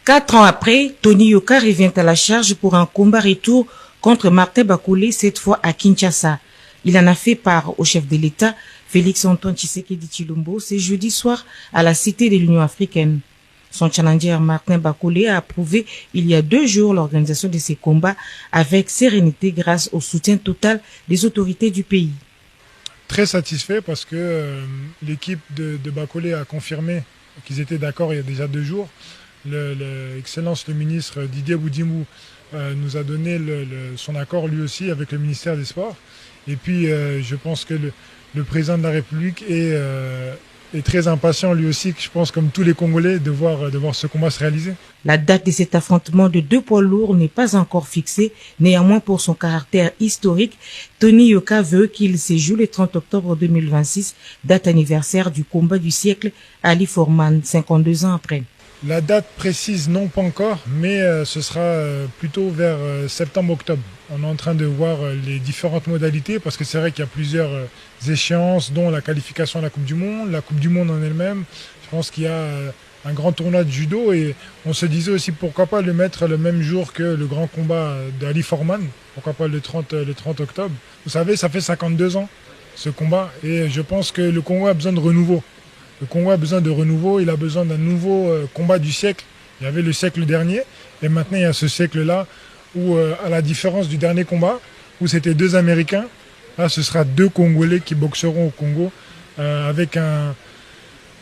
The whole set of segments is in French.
4 ans après, Tony Yoka revient à la charge pour un combat retour contre Martin Bakoulé, cette fois à Kinshasa. Il en a fait part au chef de l'État, Félix-Antoine Tshisekedi Tshilombo, ce jeudi soir à la Cité de l'Union africaine. Son challenger Martin Bakoulé a approuvé il y a 2 jours l'organisation de ces combats avec sérénité grâce au soutien total des autorités du pays. Très satisfait parce que l'équipe de Bakoulé a confirmé qu'ils étaient d'accord il y a déjà 2 jours. Excellence le ministre Didier Boudimou nous a donné son accord lui aussi avec le ministère des Sports. Et puis je pense que le président de la République est très impatient lui aussi, je pense comme tous les Congolais, de voir ce combat se réaliser. La date de cet affrontement de 2 poids lourds n'est pas encore fixée. Néanmoins, pour son caractère historique, Tony Yoka veut qu'il se joue le 30 octobre 2026, date anniversaire du combat du siècle Ali Foreman, 52 ans après. La date précise, non pas encore, mais ce sera plutôt vers septembre-octobre. On est en train de voir les différentes modalités parce que c'est vrai qu'il y a plusieurs échéances, dont la qualification à la Coupe du Monde en elle-même. Je pense qu'il y a un grand tournoi de judo et on se disait aussi pourquoi pas le mettre le même jour que le grand combat d'Ali Foreman, pourquoi pas le 30 octobre. Vous savez, ça fait 52 ans ce combat et je pense que le Congo a besoin de renouveau. Le Congo a besoin de renouveau, il a besoin d'un nouveau combat du siècle. Il y avait le siècle dernier et maintenant il y a ce siècle-là où, à la différence du dernier combat, où c'était 2 Américains, là ce sera 2 Congolais qui boxeront au Congo avec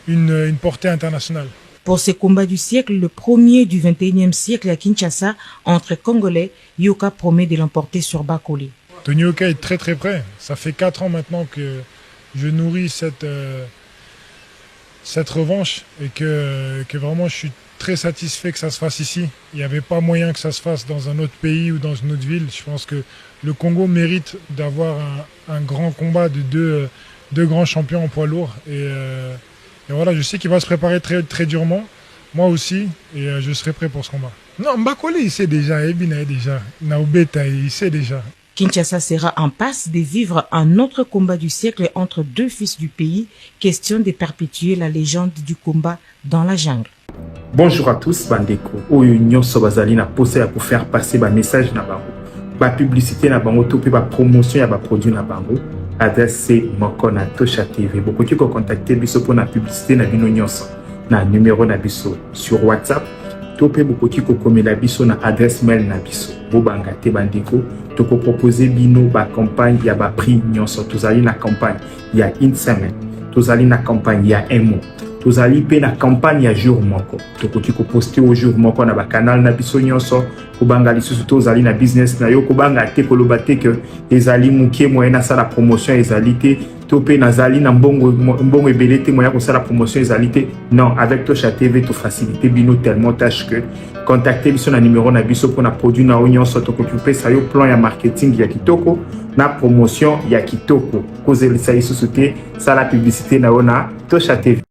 une portée internationale. Pour ces combats du siècle, le premier du 21e siècle à Kinshasa, entre Congolais, Yoka promet de l'emporter sur Bakoulé. Tony Yoka est très très près. Ça fait 4 ans maintenant que je nourris cette revanche et que vraiment je suis très satisfait que ça se fasse ici. Il n'y avait pas moyen que ça se fasse dans un autre pays ou dans une autre ville. Je pense que le Congo mérite d'avoir un grand combat de deux grands champions en poids lourd. Et voilà, je sais qu'il va se préparer très, très durement. Moi aussi, et je serai prêt pour ce combat. Non, Bakoulé, il sait déjà, Ebina déjà, Naobeta, il sait déjà. Kinshasa sera en passe de vivre un autre combat du siècle entre 2 fils du pays, question de perpétuer la légende du combat dans la jungle. Bonjour à tous, bandeko. Oyo nyonso bazali na posa ya pour faire passer ba message na bango. Ba publicité na bango to pe ba promotion ya ba produit na bango. Adresse c'est moko na Tosha TV. Bokoki ko contacter biso pour na publicité na bino nyonso. Na numéro na biso sur WhatsApp. To pe bokoki ko komela biso na adresse mail na biso. Bobanga te bandeko. To ko proposer bino ba campagne ya ba prix nyonso. Tozali na campagne ya une semaine. Tozali na campagne ya un mois. Tozali pe na campagne ya jour moko. Tokoki ko poster au jour moko na ba canal na biso nyonso. Kobanga lisusu tozali na business na yo kobanga te koloba te que ezali muke moyen na sala promotion ezali te to pe nazali na mbongo ebele te moyen ko sala promotion ezali te. Non, avec Tosha TV to faciliter bino tellement tâche que contacter biso na numéro na biso pour na produit na nyonso tokoki pesa yo plan ya marketing ya kitoko na promotion ya kitoko. Kozelisa lisusu te sala publicité na ona Tosha TV.